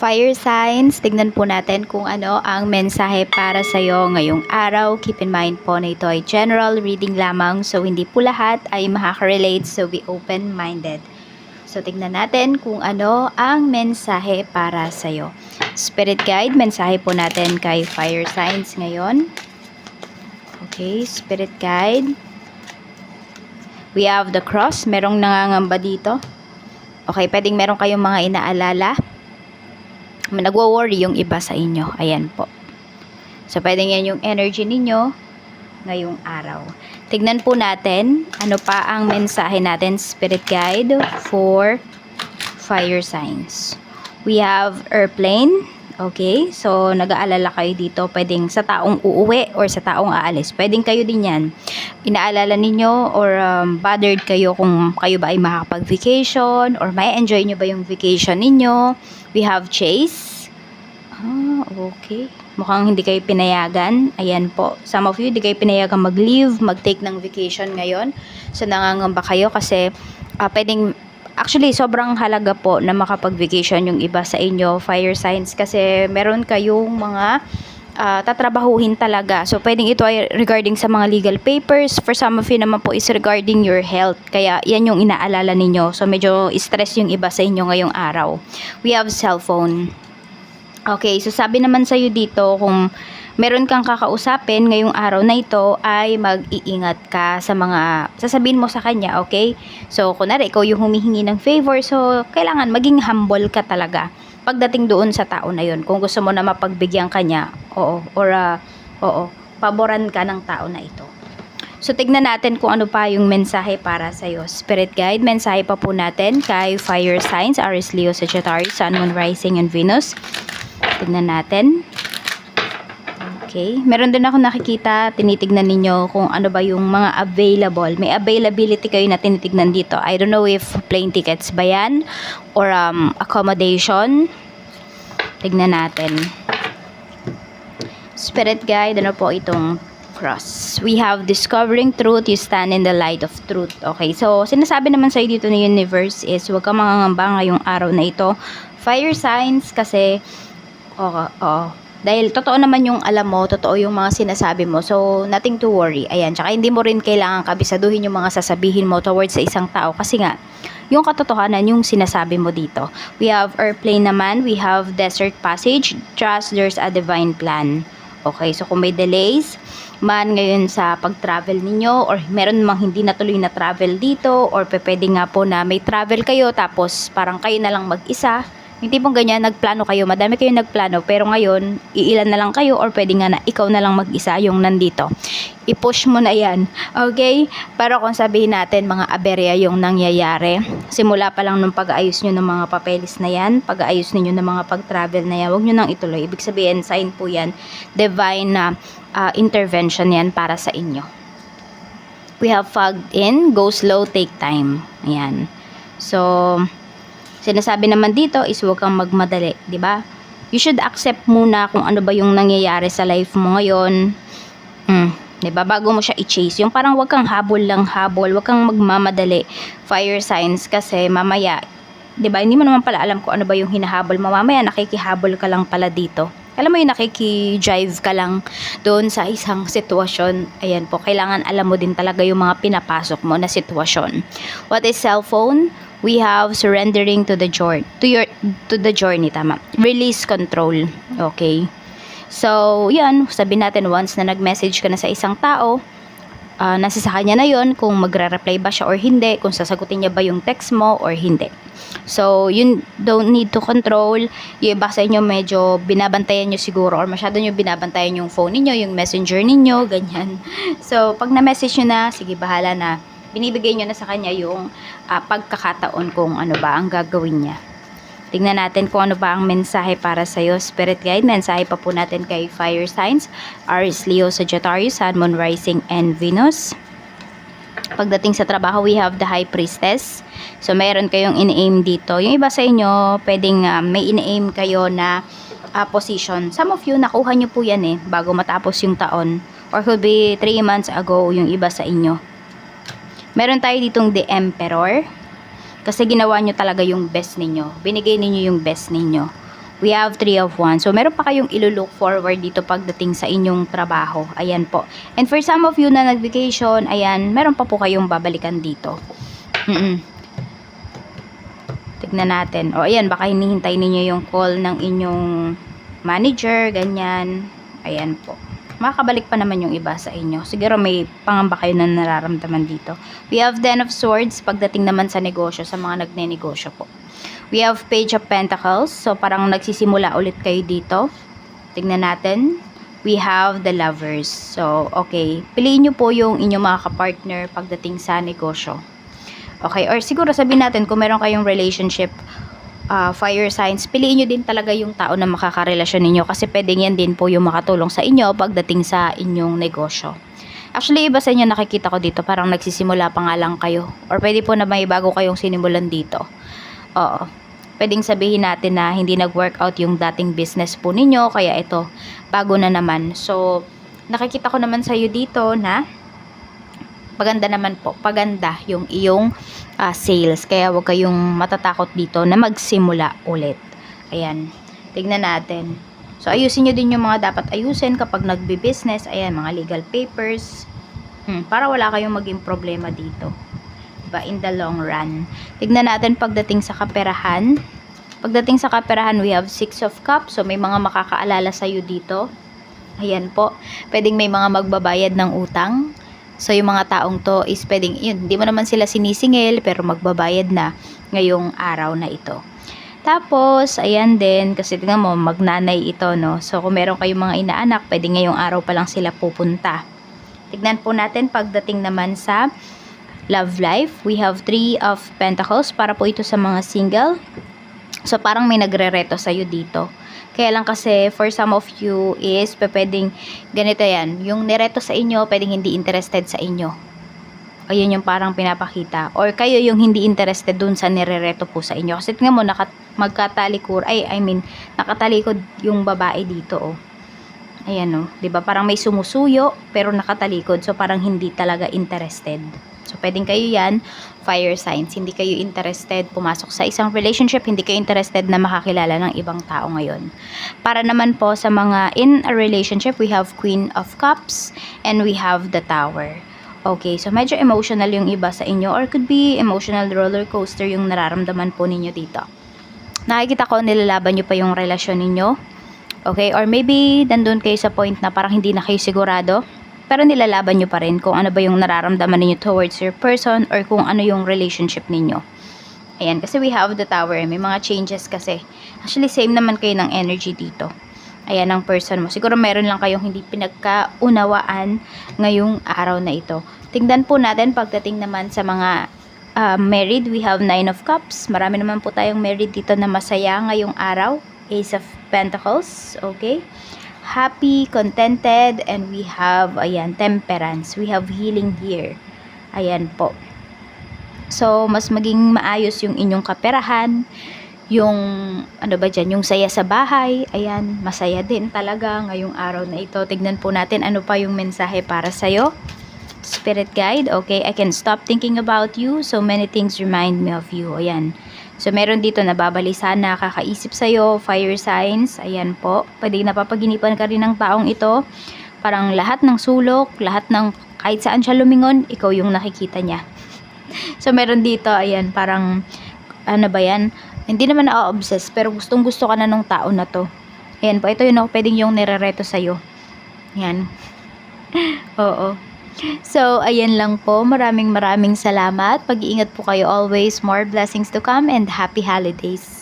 Fire signs, tignan po natin kung ano ang mensahe para sa iyo ngayong araw. Keep in mind po na ito ay general reading lamang, so hindi po lahat ay makaka-relate, so be open-minded. So tignan natin kung ano ang mensahe para sa iyo. Spirit guide, mensahe po natin kay fire signs ngayon. Okay, spirit guide. We have the cross, merong nangangamba dito. Okay, pwedeng meron kayong mga inaalala. Nagwo-worry yung iba sa inyo. Ayan po. So, pwedeng yan yung energy ninyo ngayong araw. Tignan po natin ano pa ang mensahe natin, spirit guide, for fire signs. We have airplane. Okay? So, nag-aalala kayo dito. Pwedeng sa taong uuwi or sa taong aalis. Pwedeng kayo din yan. Inaalala ninyo or bothered kayo kung kayo ba ay makakapag-vacation or may enjoy nyo ba yung vacation ninyo. We have chase. Okay. Mukhang hindi kayo pinayagan. Ayan po. Some of you, hindi kayo pinayagan mag-leave, mag-take ng vacation ngayon. So, nangangamba kayo kasi pwedeng, actually, sobrang halaga po na makapag-vacation yung iba sa inyo, fire signs, kasi meron kayong mga tatrabahuhin talaga. So, pwedeng ito ay regarding sa mga legal papers. For some of you naman po is regarding your health. Kaya, yan yung inaalala ninyo. So, medyo stress yung iba sa inyo ngayong araw. We have cellphone. Okay, so sabi naman sa'yo dito, kung meron kang kakausapin ngayong araw na ito, ay mag-iingat ka sa mga sasabihin mo sa kanya, okay? So, kunwari, ikaw yung humihingi ng favor, so, kailangan maging humble ka talaga pagdating doon sa tao na yon. Kung gusto mo na mapagbigyan kanya, paboran ka ng tao na ito. So, tignan natin kung ano pa yung mensahe para sa'yo. Spirit guide, mensahe pa po natin kay fire signs, Aries, Leo, Sagittarius, Sun, Moon, Rising, and Venus. Tignan natin. Okay. Meron din ako nakikita, tinitignan ninyo kung ano ba yung mga available. May availability kayo na tinitignan dito. I don't know if plane tickets ba yan or accommodation. Tignan natin. Spirit guide, ano po itong cross? We have discovering truth, you stand in the light of truth. Okay, so sinasabi naman sa'yo dito ng universe is huwag kang mangangamba ngayong araw na ito. Fire signs kasi dahil totoo naman yung alam mo, totoo yung mga sinasabi mo. So, nothing to worry. Ayan, tsaka hindi mo rin kailangan kabisaduhin yung mga sasabihin mo towards sa isang tao. Kasi nga, yung katotohanan yung sinasabi mo dito. We have airplane naman. We have desert passage. Trust there's a divine plan. Okay, so kung may delays man ngayon sa pag-travel ninyo or meron namang hindi natuloy na travel dito or pwede nga po na may travel kayo tapos parang kayo na lang mag-isa. Yung tipong ganyan, nagplano kayo, madami kayo nagplano, pero ngayon, iilan na lang kayo or pwede nga na ikaw na lang mag-isa yung nandito. I-push mo na yan, okay? Pero kung sabihin natin, mga aberya yung nangyayari, simula pa lang nung pag-aayos nyo ng mga papeles na yan, pag-aayos ninyo ng mga pag-travel na yan, huwag nyo nang ituloy. Ibig sabihin, sign po yan, divine na intervention yan para sa inyo. We have fogged in, go slow, take time. Ayan. So, sinasabi naman dito is huwag kang magmadali, di ba? You should accept muna kung ano ba yung nangyayari sa life mo ngayon. Di ba? Bago mo siya i-chase. Yung parang huwag kang habol lang habol, huwag kang magmamadali. Fire signs kasi mamaya, di ba? Hindi mo naman pala alam kung ano ba yung hinahabol mo. Mamaya nakikihabol ka lang pala dito. Alam mo yung nakiki-drive ka lang doon sa isang sitwasyon. Ayan po, kailangan alam mo din talaga yung mga pinapasok mo na sitwasyon. What is cellphone? We have surrendering to the journey, to the journey, tama. Release control. Okay. So, yan, sabi natin once na nag-message ka na sa isang tao, nasa sa kanya na yon kung magre-reply ba siya or hindi, kung sasagutin niya ba yung text mo or hindi. So, you don't need to control. Yung iba sa inyo medyo binabantayan nyo siguro or masyado nyo binabantayan yung phone ninyo, yung messenger ninyo, ganyan. So, pag na-message nyo na, sige, bahala na. Binibigay nyo na sa kanya yung pagkakataon kung ano ba ang gagawin niya. Tingnan natin kung ano ba ang mensahe para sa'yo, Spirit Guide. Mensahe pa po natin kay Fire Signs, Aries, Leo, Sagittarius, Sun, Moon, Rising, and Venus. Pagdating sa trabaho, we have the High Priestess. So, mayroon kayong in-aim dito. Yung iba sa inyo, pwedeng may in-aim kayo na position. Some of you, nakuha nyo po yan bago matapos yung taon. Or could be 3 months ago yung iba sa inyo. Meron tayo ditong The Emperor. Kasi ginawa nyo talaga yung best ninyo. Binigay ninyo yung best ninyo. We have Three of Wands. So, meron pa kayong ilo-look forward dito pagdating sa inyong trabaho. Ayan po. And for some of you na nag-vacation, ayan, meron pa po kayong babalikan dito. Tignan natin. O, ayan, baka hinihintay ninyo yung call ng inyong manager, ganyan. Ayan po. Makakabalik pa naman yung iba sa inyo. Siguro may pangamba kayo na nararamdaman dito. We have Ten of Swords pagdating naman sa negosyo, sa mga nagne-negosyo po. We have Page of Pentacles. So, parang nagsisimula ulit kayo dito. Tignan natin. We have the Lovers. So, okay. Piliin nyo po yung inyong mga kapartner pagdating sa negosyo. Okay, or siguro sabihin natin kung meron kayong relationship, fire signs, piliin nyo din talaga yung tao na makakarelasyon ninyo kasi pwedeng yan din po yung makatulong sa inyo pagdating sa inyong negosyo. Actually, iba sa inyo nakikita ko dito, parang nagsisimula pa nga lang kayo. Or pwede po na may bago kayong sinimulan dito. Oo. Pwedeng sabihin natin na hindi nag-workout yung dating business po ninyo, kaya ito, bago na naman. So, nakikita ko naman sa iyo dito na paganda naman po, paganda yung iyong sales. Kaya huwag kayong matatakot dito na magsimula ulit. Ayan, tignan natin. So, ayusin nyo din yung mga dapat ayusin kapag nagbi-business. Ayan, mga legal papers. Para wala kayong maging problema dito. Diba? In the long run. Tignan natin pagdating sa kaperahan. Pagdating sa kaperahan, we have Six of Cups. So, may mga makakaalala sa'yo dito. Ayan po. Pwedeng may mga magbabayad ng utang. So, yung mga taong to is pwedeng, yun, hindi mo naman sila sinisingil, pero magbabayad na ngayong araw na ito. Tapos, ayan din, kasi tingnan mo, magnanay ito, no? So, kung meron kayong mga inaanak, pwede ngayong araw pa lang sila pupunta. Tignan po natin pagdating naman sa love life. We have Three of Pentacles, para po ito sa mga single. So, parang may nagre-reto sa'yo dito. Kaya lang kasi, for some of you is, pwedeng ganito yan. Yung nireto sa inyo, pwedeng hindi interested sa inyo. Ayun yung parang pinapakita. Or kayo yung hindi interested dun sa nirereto po sa inyo. Kasi tingnan mo, nakatalikod yung babae dito, oh. Ayan, oh. Diba? Parang may sumusuyo, pero nakatalikod. So, parang hindi talaga interested. So, pwedeng kayo yan, fire signs. Hindi kayo interested pumasok sa isang relationship. Hindi kayo interested na makakilala ng ibang tao ngayon. Para naman po sa mga in a relationship, we have Queen of Cups and we have the Tower. Okay, so medyo emotional yung iba sa inyo or could be emotional roller coaster yung nararamdaman po ninyo dito. Nakikita ko nilalaban nyo pa yung relasyon ninyo. Okay, or maybe nandun kayo sa point na parang hindi na kayo sigurado. Pero nilalaban nyo pa rin kung ano ba yung nararamdaman ninyo towards your person or kung ano yung relationship ninyo. Ayan, kasi we have the Tower. May mga changes kasi. Actually, same naman kayo ng energy dito. Ayan, ang person mo. Siguro meron lang kayong hindi pinagkaunawaan ngayong araw na ito. Tingnan po natin pagdating naman sa mga married. We have Nine of Cups. Marami naman po tayong married dito na masaya ngayong araw. Ace of Pentacles. Okay. Happy, contented, and we have, ayan, temperance. We have healing here. Ayan po. So, mas maging maayos yung inyong kaperahan, yung, ano ba dyan, yung saya sa bahay, ayan, masaya din talaga ngayong araw na ito. Tignan po natin ano pa yung mensahe para sa'yo. Spirit guide, okay, I can stop thinking about you, so many things remind me of you. Ayan. So, meron dito na babalisa na kakaisip sa'yo, fire signs, ayan po. Pwede napapaginipan ka rin ng taong ito. Parang lahat ng sulok, lahat ng kahit saan siya lumingon, ikaw yung nakikita niya. So, meron dito, ayan, parang, ano ba yan? Hindi naman na-obsess, pero gustong gusto ka na nung tao na to. Ayan po, ito yun, pwedeng yung nirereto sa'yo. Ayan. Oo. So, ayan lang po. Maraming salamat. Pag-iingat po kayo always. More blessings to come and happy holidays.